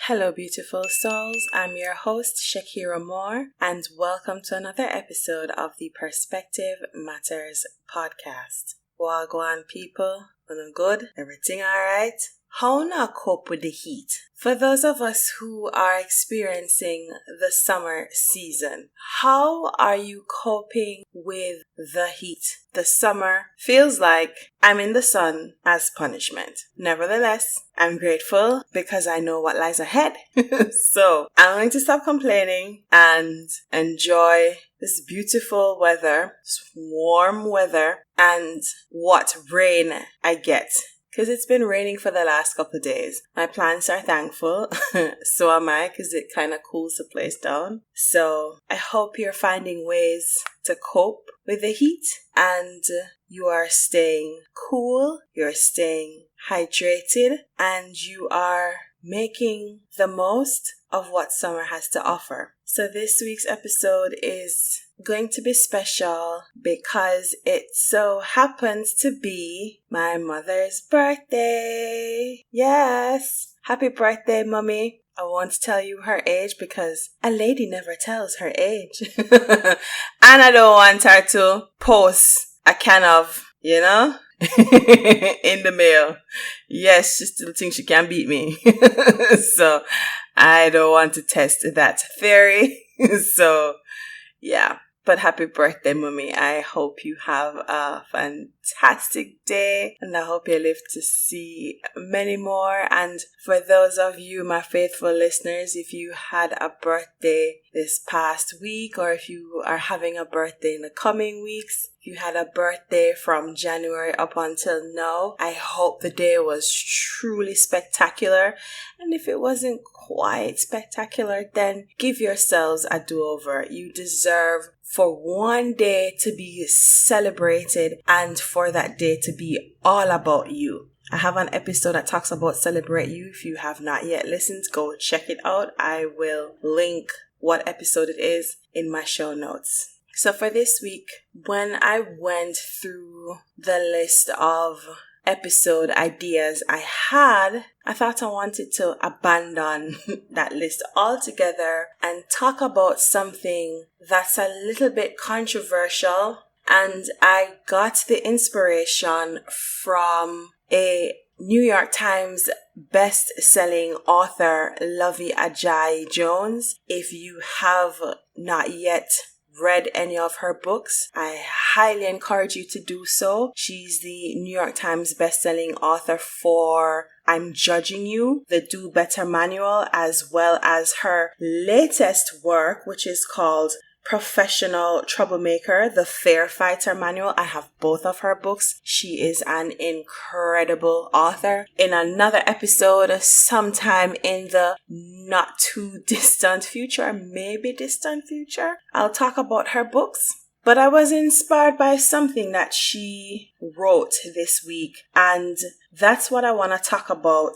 Hello, beautiful souls. I'm your host, Shakira Moore, and welcome to another episode of the Perspective Matters podcast. Wagwan people, feeling good? Everything alright? How now cope with the heat? For those of us who are experiencing the summer season, how are you coping with the heat? The summer feels like I'm in the sun as punishment. Nevertheless, I'm grateful because I know what lies ahead. So I'm going to stop complaining and enjoy this beautiful weather, this warm weather, and what rain I get. Because it's been raining for the last couple of days. My plants are thankful. So am I, because it kind of cools the place down. So I hope you're finding ways to cope with the heat and you are staying cool, you're staying hydrated, and you are making the most of what summer has to offer. So this week's episode is going to be special because it so happens to be my mother's birthday. Yes. Happy birthday, Mommy. I won't tell you her age because a lady never tells her age. And I don't want her to post a can of, in the mail. Yes, she still thinks she can beat me. So I don't want to test that theory. So yeah. But happy birthday, Mommy. I hope you have a fantastic day and I hope you live to see many more. And for those of you, my faithful listeners, if you had a birthday this past week or if you are having a birthday in the coming weeks, if you had a birthday from January up until now, I hope the day was truly spectacular. And if it wasn't quite spectacular, then give yourselves a do-over. You deserve for one day to be celebrated and for that day to be all about you. I have an episode that talks about Celebrate You. If you have not yet listened, go check it out. I will link what episode it is in my show notes. So for this week, when I went through the list of episode ideas I had, I thought I wanted to abandon that list altogether and talk about something that's a little bit controversial. And I got the inspiration from a New York Times best-selling author, Lovey Ajayi Jones. If you have not yet read any of her books, I highly encourage you to do so. She's the New York Times bestselling author for I'm Judging You, the Do Better Manual, as well as her latest work, which is called Professional Troublemaker, the Fair Fighter Manual. I have both of her books. She is an incredible author. In another episode, sometime in the not too distant future, maybe distant future, I'll talk about her books. But I was inspired by something that she wrote this week, and that's what I want to talk about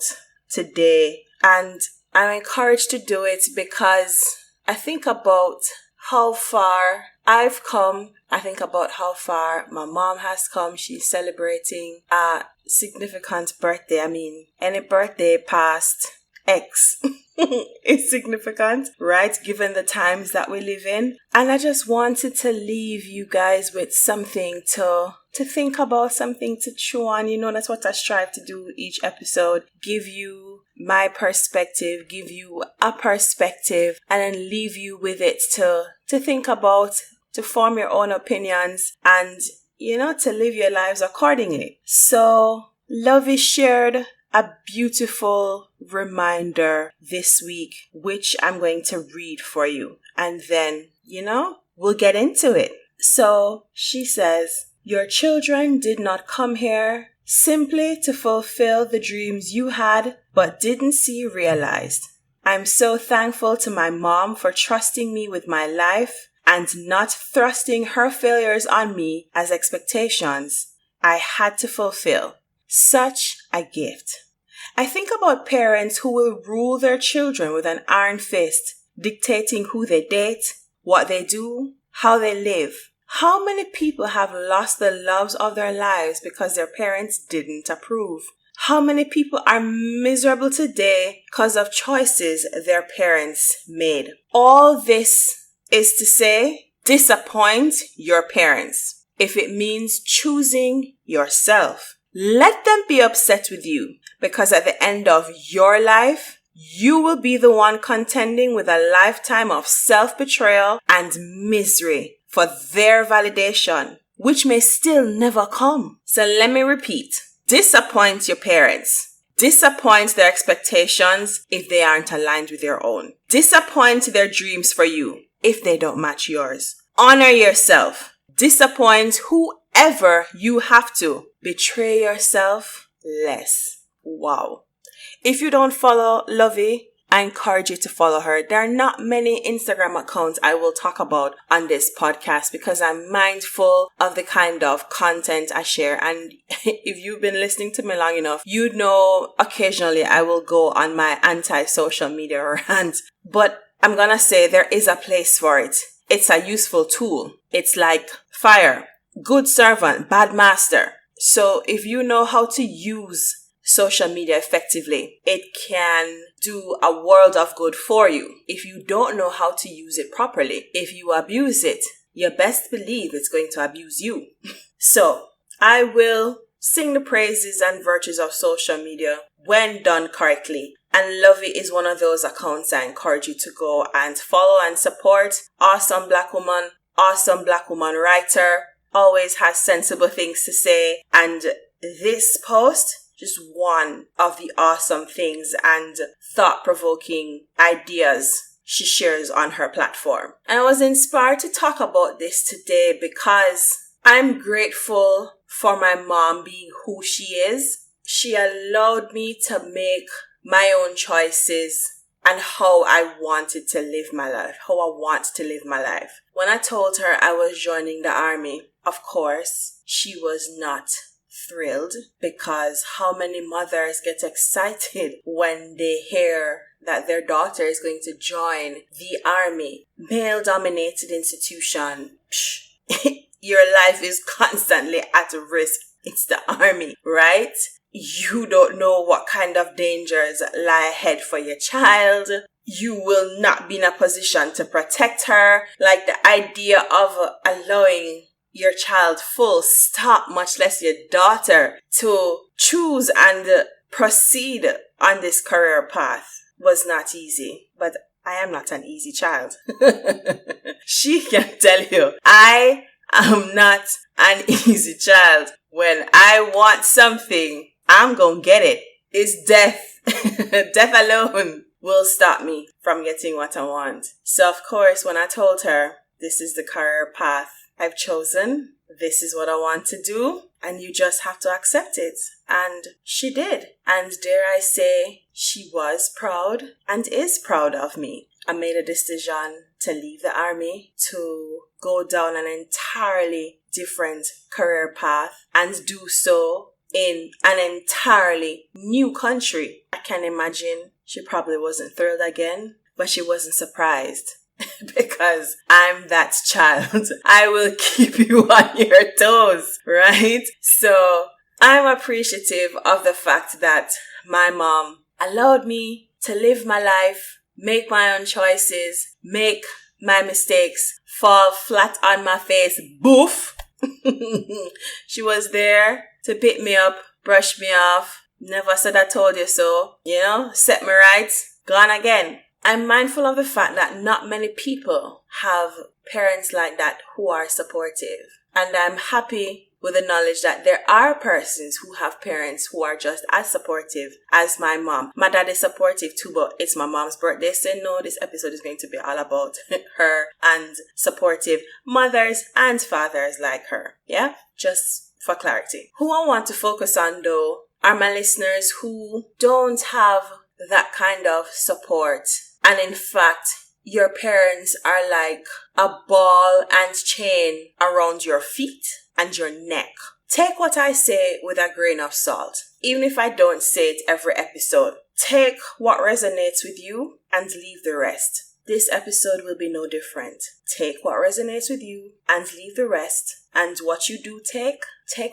today. And I'm encouraged to do it because I think about how far I've come. I think about how far my mom has come. She's celebrating a significant birthday. I mean, any birthday past X is significant, right? Given the times that we live in. And I just wanted to leave you guys with something to think about, something to chew on. That's what I strive to do each episode. Give you my perspective, give you a perspective, and then leave you with it to think about, to form your own opinions, and, to live your lives accordingly. So, Lovey shared a beautiful reminder this week, which I'm going to read for you. And then, we'll get into it. So, she says, your children did not come here simply to fulfill the dreams you had but didn't see realized. I'm so thankful to my mom for trusting me with my life and not thrusting her failures on me as expectations I had to fulfill. Such a gift. I think about parents who will rule their children with an iron fist, dictating who they date, what they do, how they live. How many people have lost the loves of their lives because their parents didn't approve? How many people are miserable today because of choices their parents made? All this is to say, disappoint your parents. If it means choosing yourself, let them be upset with you, because at the end of your life, you will be the one contending with a lifetime of self-betrayal and misery for their validation, which may still never come. So let me repeat. Disappoint your parents. Disappoint their expectations if they aren't aligned with your own. Disappoint their dreams for you if they don't match yours. Honor yourself. Disappoint whoever you have to. Betray yourself less. Wow. If you don't follow Lovey, I encourage you to follow her. There are not many Instagram accounts I will talk about on this podcast because I'm mindful of the kind of content I share. And if you've been listening to me long enough, you know occasionally I will go on my anti-social media rant. But I'm gonna say there is a place for it. It's a useful tool. It's like fire. Good servant, bad master. So if you know how to use social media effectively, it can do a world of good for you. If you don't know how to use it properly, if you abuse it, you best believe it's going to abuse you. So I will sing the praises and virtues of social media when done correctly. And Lovey is one of those accounts I encourage you to go and follow and support. Awesome black woman writer, always has sensible things to say. And this post, just one of the awesome things and thought-provoking ideas she shares on her platform. And I was inspired to talk about this today because I'm grateful for my mom being who she is. She allowed me to make my own choices and how I wanted to live my life, how I want to live my life. When I told her I was joining the army, of course, she was not thrilled, because how many mothers get excited when they hear that their daughter is going to join the army? Male-dominated institution. Your life is constantly at risk. It's the army, right? You don't know what kind of dangers lie ahead for your child. You will not be in a position to protect her. Like the idea of allowing your child full stop, much less your daughter, to choose and proceed on this career path was not easy. But I am not an easy child. She can tell you, I am not an easy child. When I want something, I'm gonna get it. It's death. Death alone will stop me from getting what I want. So of course, when I told her, this is the career path I've chosen, this is what I want to do, and you just have to accept it. And she did. And dare I say, she was proud and is proud of me. I made a decision to leave the army, to go down an entirely different career path, and do so in an entirely new country. I can imagine she probably wasn't thrilled again, but she wasn't surprised. Because I'm that child. I will keep you on your toes, right? So I'm appreciative of the fact that my mom allowed me to live my life, make my own choices, make my mistakes, fall flat on my face, boof. She was there to pick me up, brush me off, never said I told you so, set me right, gone again. I'm mindful of the fact that not many people have parents like that who are supportive. And I'm happy with the knowledge that there are persons who have parents who are just as supportive as my mom. My dad is supportive too, but it's my mom's birthday. So no, this episode is going to be all about her and supportive mothers and fathers like her. Yeah, just for clarity. Who I want to focus on though are my listeners who don't have that kind of support. And in fact, your parents are like a ball and chain around your feet and your neck. Take what I say with a grain of salt. Even if I don't say it every episode, take what resonates with you and leave the rest. This episode will be no different. Take what resonates with you and leave the rest. And what you do take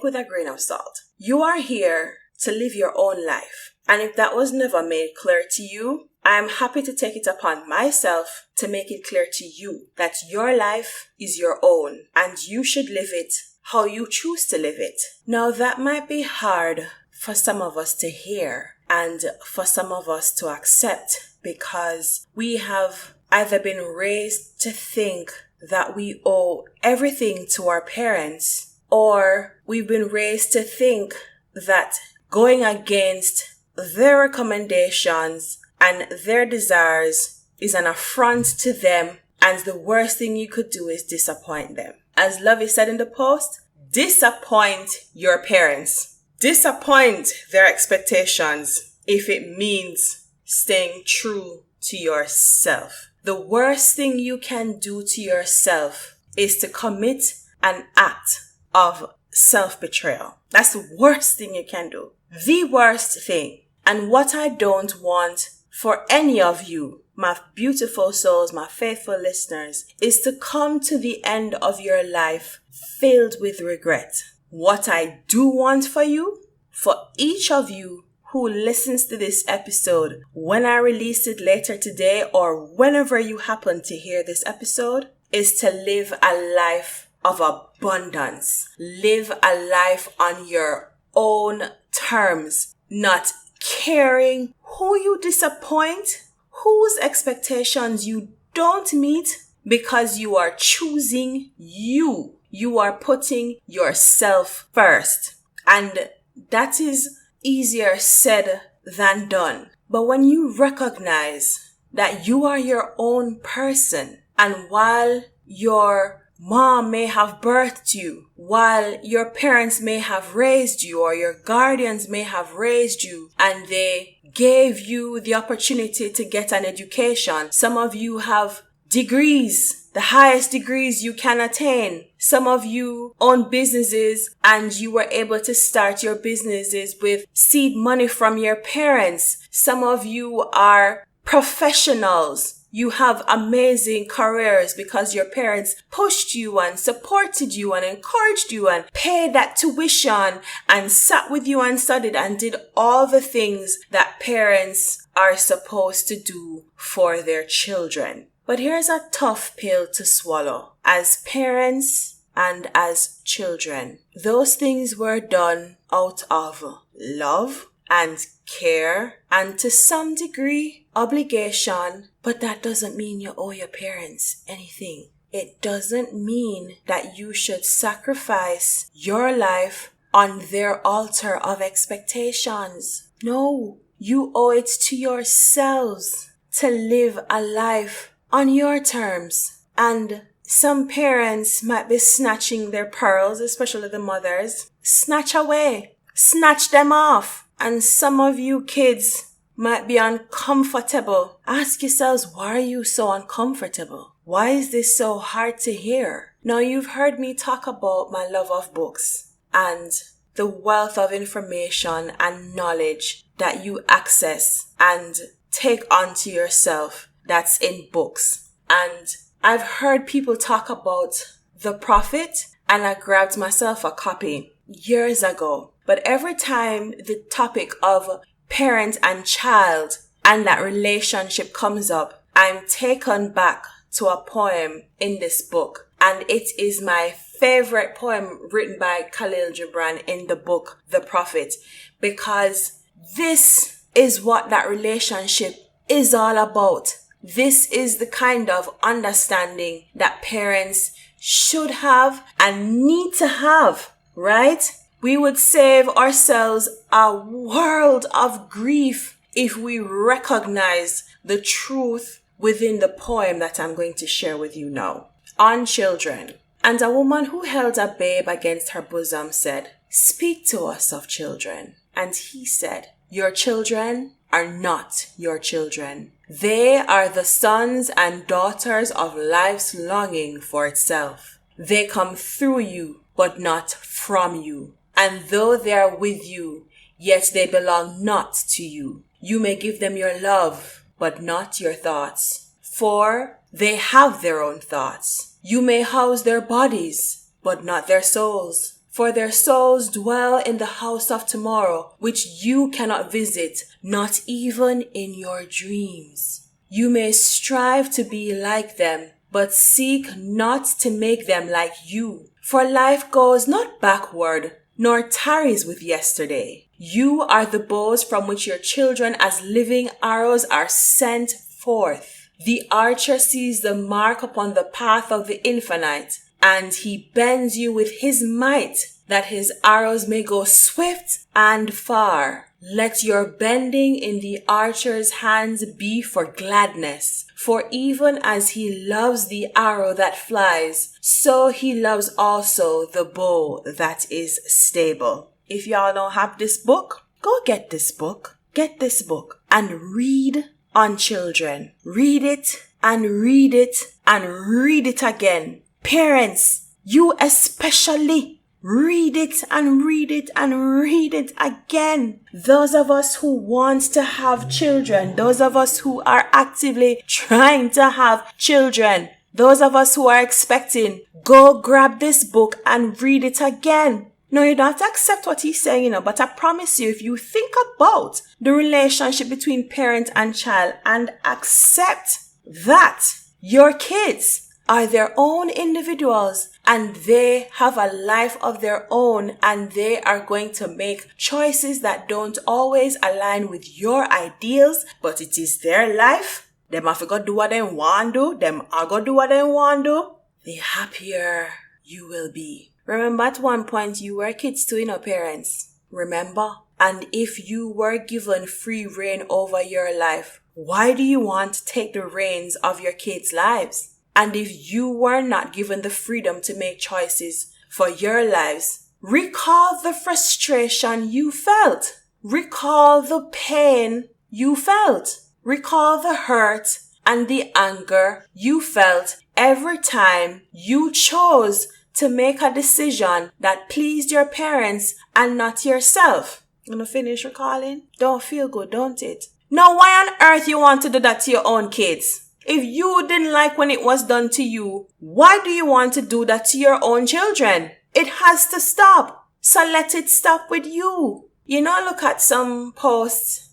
with a grain of salt. You are here to live your own life. And if that was never made clear to you, I am happy to take it upon myself to make it clear to you that your life is your own and you should live it how you choose to live it. Now, that might be hard for some of us to hear and for some of us to accept, because we have either been raised to think that we owe everything to our parents, or we've been raised to think that going against their recommendations and their desires is an affront to them, and the worst thing you could do is disappoint them. As Lovey said in the post, disappoint your parents. Disappoint their expectations if it means staying true to yourself. The worst thing you can do to yourself is to commit an act of self-betrayal. That's the worst thing you can do. The worst thing. And what I don't want for any of you, my beautiful souls, my faithful listeners, is to come to the end of your life filled with regret. What I do want for you, for each of you who listens to this episode, when I release it later today or whenever you happen to hear this episode, is to live a life of abundance. Live a life on your own terms, not caring who you disappoint, whose expectations you don't meet, because you are choosing you. You are putting yourself first. And that is easier said than done. But when you recognize that you are your own person, and while your mom may have birthed you, while your parents may have raised you, or your guardians may have raised you, and they gave you the opportunity to get an education. Some of you have degrees, the highest degrees you can attain. Some of you own businesses and you were able to start your businesses with seed money from your parents. Some of you are professionals. You have amazing careers because your parents pushed you and supported you and encouraged you and paid that tuition and sat with you and studied and did all the things that parents are supposed to do for their children. But here's a tough pill to swallow. As parents and as children, those things were done out of love and care and to some degree obligation, but that doesn't mean you owe your parents anything. It doesn't mean that you should sacrifice your life on their altar of expectations. No, you owe it to yourselves to live a life on your terms. And some parents might be snatching their pearls, especially the mothers. Snatch away. Snatch them off. And some of you kids might be uncomfortable. Ask yourselves, why are you so uncomfortable? Why is this so hard to hear? Now, you've heard me talk about my love of books and the wealth of information and knowledge that you access and take onto yourself that's in books. And I've heard people talk about The Prophet, and I grabbed myself a copy years ago. But every time the topic of parent and child and that relationship comes up, I'm taken back to a poem in this book. And it is my favorite poem written by Khalil Gibran in the book, The Prophet, because this is what that relationship is all about. This is the kind of understanding that parents should have and need to have, right? We would save ourselves a world of grief if we recognize the truth within the poem that I'm going to share with you now. On children. And a woman who held a babe against her bosom said, "Speak to us of children." And he said, "Your children are not your children. They are the sons and daughters of life's longing for itself. They come through you, but not from you. And though they are with you, yet they belong not to you. You may give them your love, but not your thoughts, for they have their own thoughts. You may house their bodies, but not their souls, For their souls dwell in the house of tomorrow, which you cannot visit, not even in your dreams. You may strive to be like them, but seek not to make them like you. For life goes not backward, nor tarries with yesterday. You are the bows from which your children as living arrows are sent forth. The archer sees the mark upon the path of the infinite, and he bends you with his might, that his arrows may go swift and far. Let your bending in the archer's hands be for gladness. For even as he loves the arrow that flies, so he loves also the bow that is stable. If y'all don't have this book, go get this book. Get this book and read on children. Read it and read it and read it again. Parents, you especially, read it and read it and read it again. Those of us who want to have children, those of us who are actively trying to have children, those of us who are expecting, go grab this book and read it again. No, you don't have to accept what he's saying, but I promise you, if you think about the relationship between parent and child and accept that your kids are their own individuals and they have a life of their own and they are going to make choices that don't always align with your ideals, but it is their life. Them have to go do what they want to do. Them are going to do what they want to do. The happier you will be. Remember at one point you were kids too, parents. Remember? And if you were given free reign over your life, why do you want to take the reins of your kids' lives? And if you were not given the freedom to make choices for your lives, recall the frustration you felt. Recall the pain you felt. Recall the hurt and the anger you felt every time you chose to make a decision that pleased your parents and not yourself. Gonna finish recalling? Don't feel good, don't it? Now, why on earth you want to do that to your own kids? If you didn't like when it was done to you, why do you want to do that to your own children? It has to stop. So let it stop with you. Look at some posts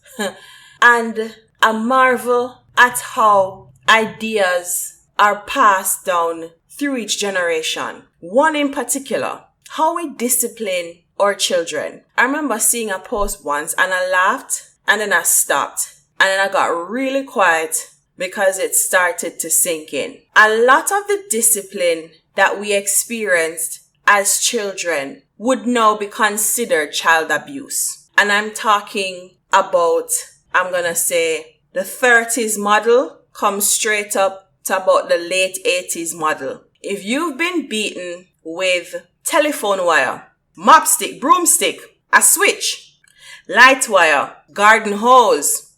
and I marvel at how ideas are passed down through each generation. One in particular, how we discipline our children. I remember seeing a post once and I laughed and then I stopped and then I got really quiet because it started to sink in. A lot of the discipline that we experienced as children would now be considered child abuse. And I'm talking about, I'm going to say, the 30s model comes straight up to about the late 80s model. If you've been beaten with telephone wire, mop stick, broomstick, a switch, light wire, garden hose,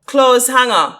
clothes hanger,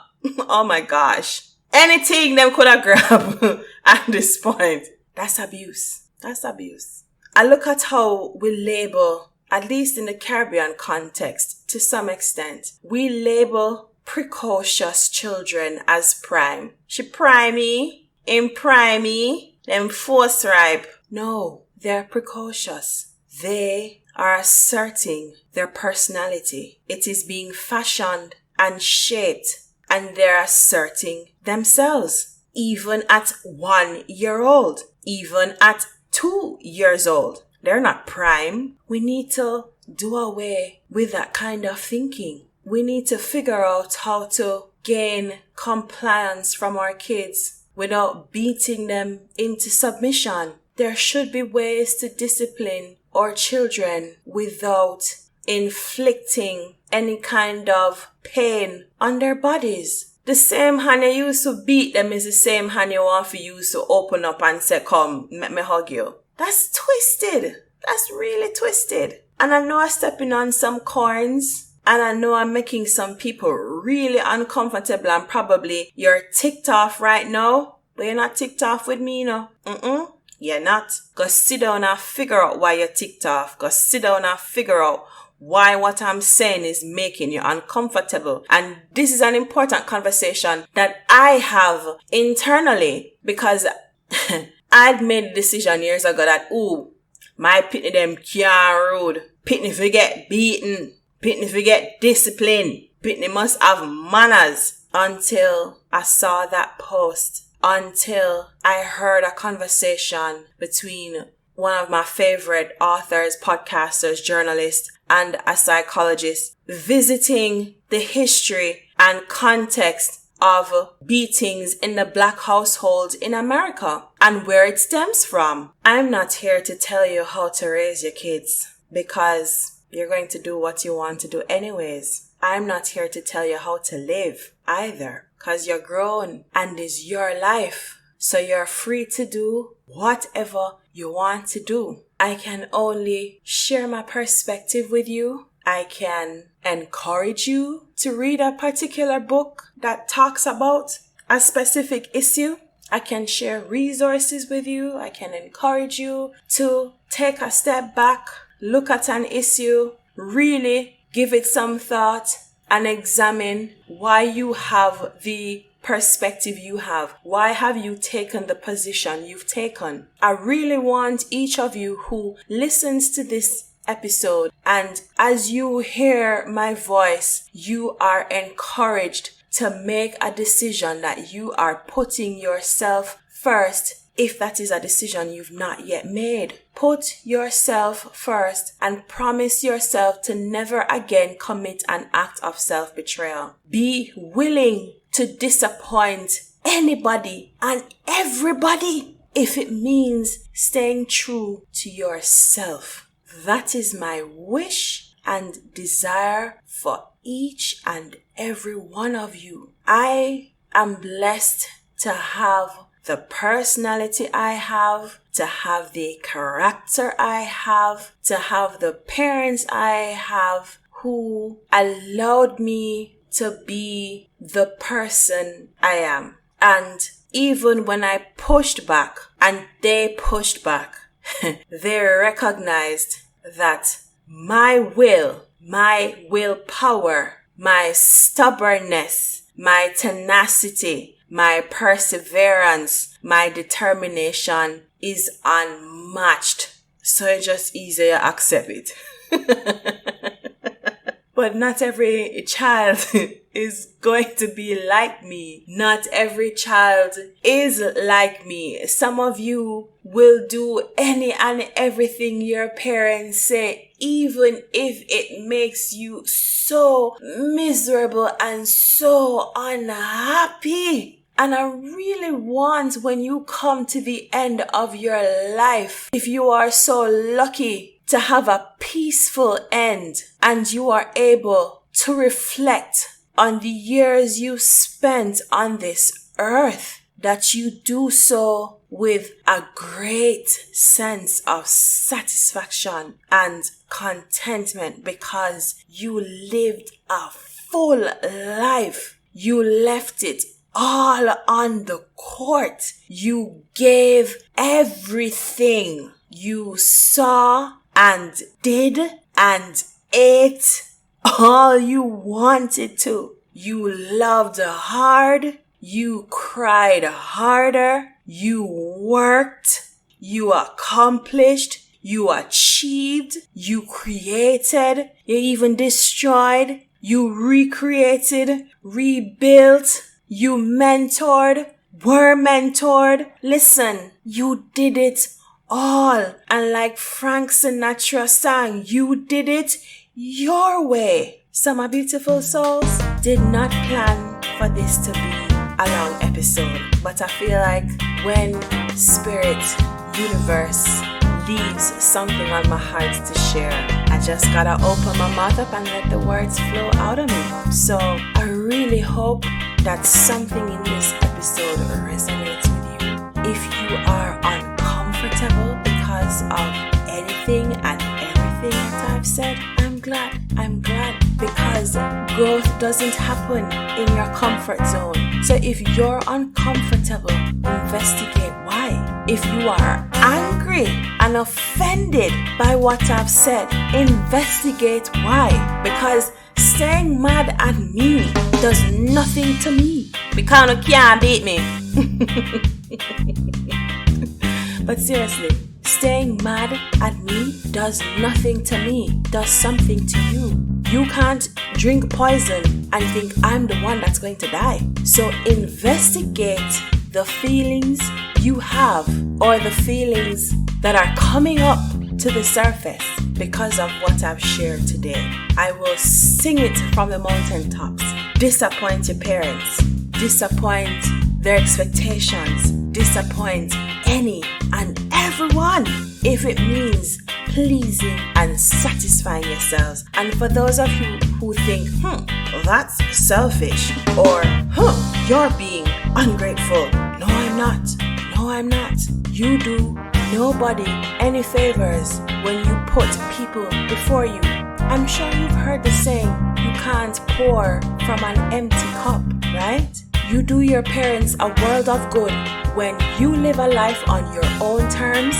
oh my gosh, anything them could have grabbed at this point, that's abuse. That's abuse. I look at how we label, at least in the Caribbean context, to some extent, we label precocious children as prime. She primey, in primey, them force ripe. No, they're precocious. They are asserting their personality. It is being fashioned and shaped, and they're asserting themselves. Even at 1 year old, even at 2 years old. They're not prime. We need to do away with that kind of thinking. We need to figure out how to gain compliance from our kids without beating them into submission. There should be ways to discipline our children without inflicting any kind of pain on their bodies. The same hand you used to beat them is the same hand you want for you to open up and say, come, let me hug you. That's twisted. That's really twisted. And I know I'm stepping on some corns. And I know I'm making some people really uncomfortable. And probably you're ticked off right now. But you're not ticked off with me, You're not. Go sit down and figure out why you're ticked off. Go sit down and figure out why what I'm saying is making you uncomfortable. And this is an important conversation that I have internally because I'd made a decision years ago that, My pitney them can't road. Pitney fi get beaten. Pitney fi get discipline. Pitney must have manners. Until I saw that post. Until I heard a conversation between one of my favorite authors, podcasters, journalists, and a psychologist visiting the history and context of beatings in the black household in America and where it stems from. I'm not here to tell you how to raise your kids because you're going to do what you want to do anyways. I'm not here to tell you how to live either because you're grown and it's your life. So you're free to do whatever you want to do. I can only share my perspective with you. I can encourage you to read a particular book that talks about a specific issue. I can share resources with you. I can encourage you to take a step back, look at an issue, really give it some thought, and examine why you have the perspective you have. Why have you taken the position you've taken? I really want each of you who listens to this episode and as you hear my voice, you are encouraged to make a decision that you are putting yourself first. If that is a decision you've not yet made, put yourself first and promise yourself to never again commit an act of self-betrayal. Be willing to disappoint anybody and everybody if it means staying true to yourself. That is my wish and desire for each and every one of you. I am blessed to have the personality I have, to have the character I have, to have the parents I have who allowed me to be the person I am. And even when I pushed back and they pushed back, they recognized that my willpower, my stubbornness, my tenacity, my perseverance, my determination is unmatched. So it's just easier to accept it. But not every child is going to be like me. Not every child is like me. Some of you will do any and everything your parents say, even if it makes you so miserable and so unhappy. And I really want when you come to the end of your life, if you are so lucky to have a peaceful end and you are able to reflect on the years you spent on this earth, that you do so with a great sense of satisfaction and contentment because you lived a full life. You left it all on the court. You gave everything. You saw and did and ate all you wanted to. You loved hard. You cried harder. You worked. You accomplished. You achieved. You created. You even destroyed. You recreated. Rebuilt. You mentored. Were mentored. Listen, you did it all. And like Frank Sinatra sang, you did it your way. So my beautiful souls, did not plan for this to be a long episode, but I feel like when Spirit Universe leaves something on my heart to share, I just gotta open my mouth up and let the words flow out of me. So I really hope that something in this episode resonates with you. If you are uncomfortable because of anything and everything that I've said, I'm glad because growth doesn't happen in your comfort zone. So if you're uncomfortable, investigate why. If you are angry and offended by what I've said, investigate why. Because staying mad at me does nothing to me. Because you can't beat me. But seriously, stay staying mad at me does nothing to me, does something to you. You can't drink poison and think I'm the one that's going to die. So investigate the feelings you have or the feelings that are coming up to the surface because of what I've shared today. I will sing it from the mountaintops. Disappoint your parents. Disappoint their expectations. Disappoint any and everyone if it means pleasing and satisfying yourselves. And for those of you who think, that's selfish, or you're being ungrateful. No, I'm not. No, I'm not. You do nobody any favors when you put people before you. I'm sure you've heard the saying, you can't pour from an empty cup, right? You do your parents a world of good when you live a life on your own terms.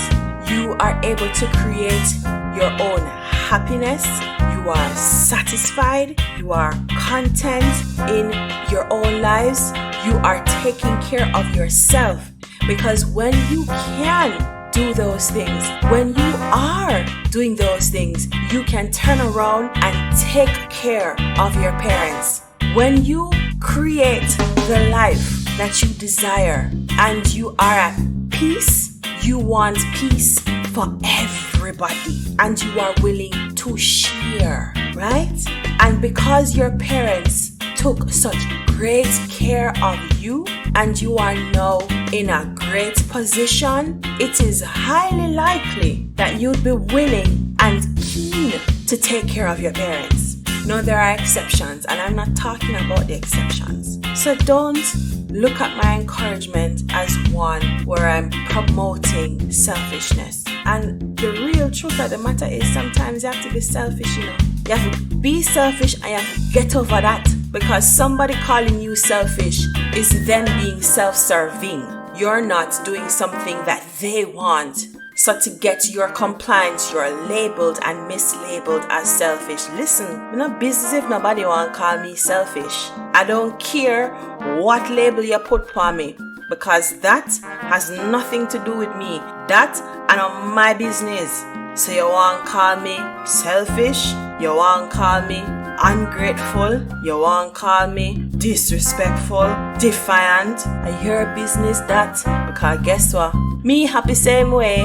You are able to create your own happiness. You are satisfied. You are content in your own lives. You are taking care of yourself. Because when you can do those things, when you are doing those things, you can turn around and take care of your parents. When you create the life that you desire and you are at peace, you want peace for everybody and you are willing to share, right? And because your parents took such great care of you and you are now in a great position, it is highly likely that you'd be willing and keen to take care of your parents. No, there are exceptions, and I'm not talking about the exceptions. So don't look at my encouragement as one where I'm promoting selfishness. And the real truth of the matter is sometimes you have to be selfish, You have to be selfish and you have to get over that. Because somebody calling you selfish is then being self-serving. You're not doing something that they want. So to get your compliance, you're labeled and mislabeled as selfish. Listen, I'm not business if nobody want to call me selfish. I don't care what label you put on me, because that has nothing to do with me. That and on my business. So you want to call me selfish? You want to call me ungrateful? You want to call me disrespectful, defiant? And your business that? Because guess what? Me happy same way.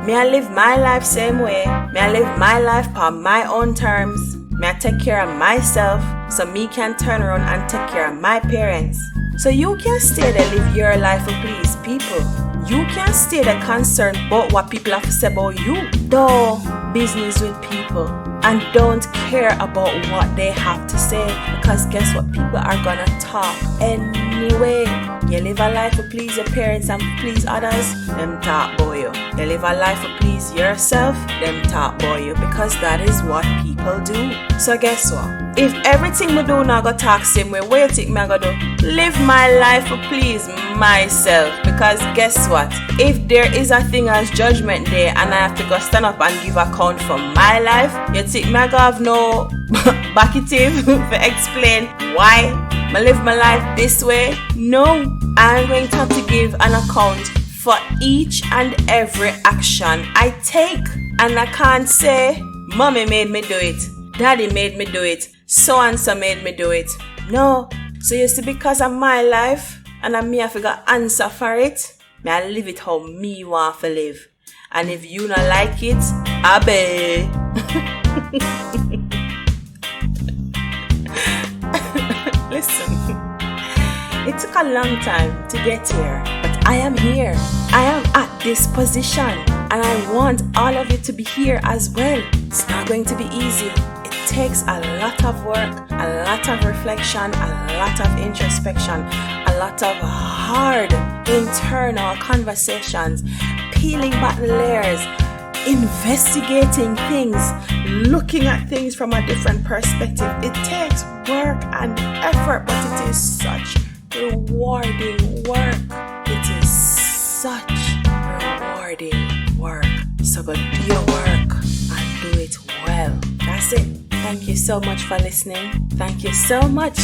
Me I live my life same way. Me I live my life on my own terms. Me I take care of myself so me can turn around and take care of my parents. So you can stay there live your life to please people. You can stay there concerned about what people have to say about you. Do business with people and don't care about what they have to say, because guess what? People are gonna talk anyway. You live a life to please your parents and please others, them talk about you. You live a life to please yourself, them talk about you, because that is what people do. So guess what? If everything we do now go talk same way, what you think me I go do? Live my life to please myself, because guess what? If there is a thing as Judgment Day and I have to go stand up and give account for my life, you think me I go have no backative to explain why I live my life this way? No, I'm going to have to give an account for each and every action I take. And I can't say, Mommy made me do it, Daddy made me do it, so and so made me do it. No. So you see, because of my life and me I figure answer for it, me I live it how me want to live. And if you not like it, abe. Listen, it took a long time to get here, but I am here. I am at this position, and I want all of you to be here as well. It's not going to be easy. It takes a lot of work, a lot of reflection, a lot of introspection, a lot of hard internal conversations, peeling back the layers, investigating things, looking at things from a different perspective. It takes work and effort, but it is such rewarding work. It is such rewarding work. So go do your work and do it well. That's it. Thank you so much for listening. Thank you so much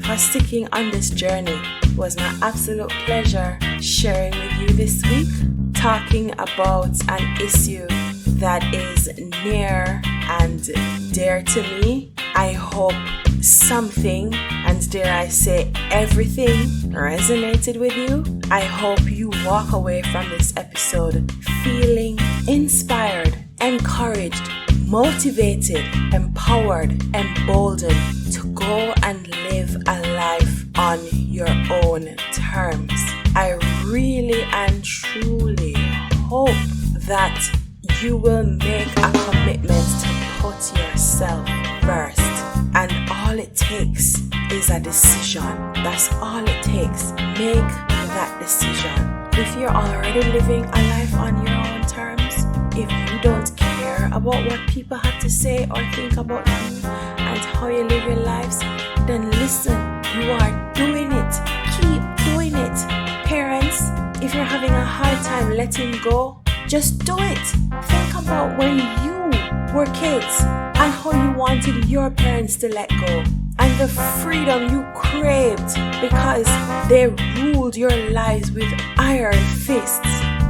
for sticking on this journey. It was my absolute pleasure sharing with you this week. talking about an issue that is near and dear to me. I hope something, and dare I say everything, resonated with you. I hope you walk away from this episode feeling inspired, encouraged, motivated, empowered, emboldened to go and live a life on your own terms. I really and truly hope that you will make a commitment to put yourself first. And all it takes is a decision. That's all it takes. Make that decision. If you're already living a life on your own terms, if you don't care about what people have to say or think about you and how you live your lives, then listen, you are doing it. Keep doing it. Parents, if you're having a hard time letting go, just do it. Think about when you were kids and how you wanted your parents to let go and the freedom you craved because they ruled your lives with iron fists.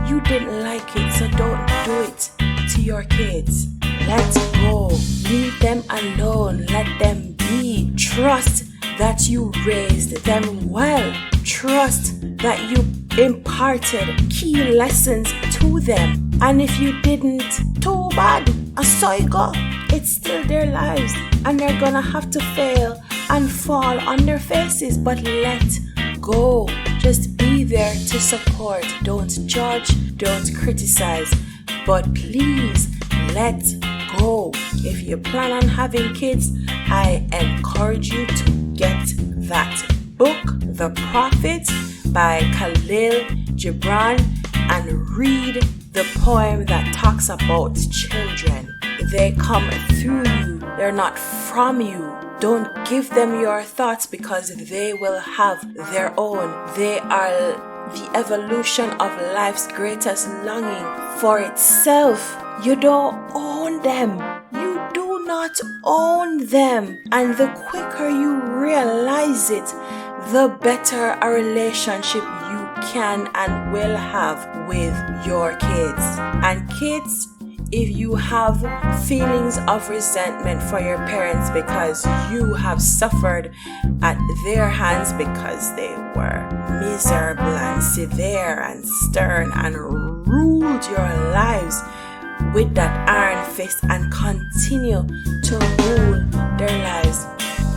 You didn't like it, so don't do it to your kids. Let go. Leave them alone. Let them be. Trust that you raised them well. Trust that you imparted key lessons to them. And if you didn't, too bad. So you go. It's still their lives. And they're gonna have to fail and fall on their faces. But let go. Just be there to support. Don't judge. Don't criticize. But please, let go. If you plan on having kids, I encourage you to get that book, The Prophet by Khalil Gibran, and read the poem that talks about children. They come through you. They're not from you. Don't give them your thoughts because they will have their own. They are the evolution of life's greatest longing for itself. You don't own them. You do not own them. And the quicker you realize it, the better a relationship you can and will have with your kids. And kids, if you have feelings of resentment for your parents because you have suffered at their hands because they were miserable and severe and stern and ruled your lives with that iron fist and continue to rule their lives,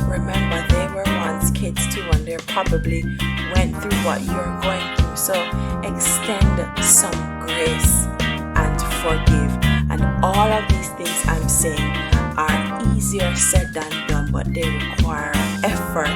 remember they were once kids too and they probably went through what you're going through. So extend some grace and forgive. And all of these things I'm saying are easier said than done, but they require effort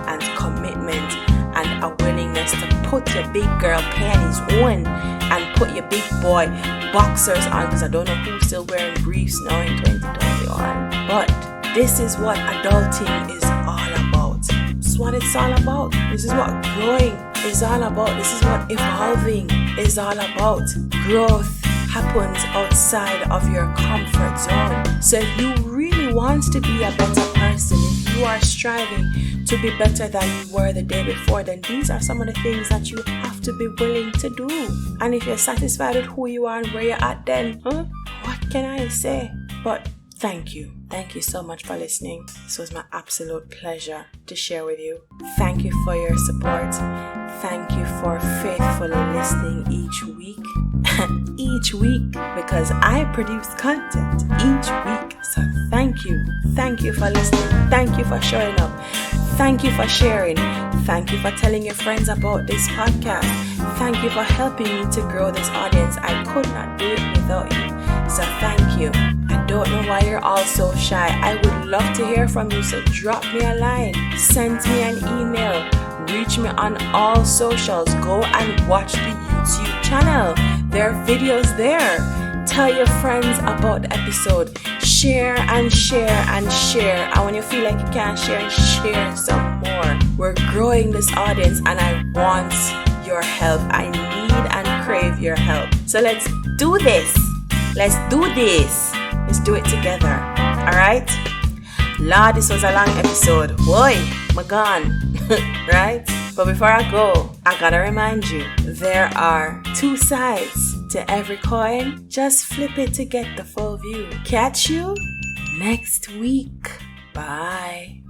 and commitment and a willingness to put your big girl panties on and put your big boy boxers on, because I don't know who's still wearing briefs now in 2021. But this is what adulting is all about. This is what it's all about. This is what growing is all about. This is what evolving is all about. Growth happens outside of your comfort zone. So if you really want to be a better person, if you are striving to be better than you were the day before, then these are some of the things that you have to be willing to do. And if you're satisfied with who you are and where you're at, then what can I say? But thank you. Thank you so much for listening. This was my absolute pleasure to share with you. Thank you for your support. Thank you for faithfully listening each week. Each week, because I produce content each week. So thank you. Thank you for listening. Thank you for showing up. Thank you for sharing. Thank you for telling your friends about this podcast. Thank you for helping me to grow this audience. I could not do it without you. So thank you. I don't know why you're all so shy. I would love to hear from you. So drop me a line. Send me an email. Reach me on all socials. Go and watch the YouTube channel. There are videos there. Tell your friends about the episode. Share and share and share. And when you feel like you can't share some more. We're growing this audience and I want your help. I need and crave your help. So let's do this. Let's do this. Let's do it together. Alright? Lord, this was a long episode. Boy, my gone. Right? But before I go, I gotta remind you, there are two sides to to every coin, just flip it to get the full view. Catch you next week. Bye.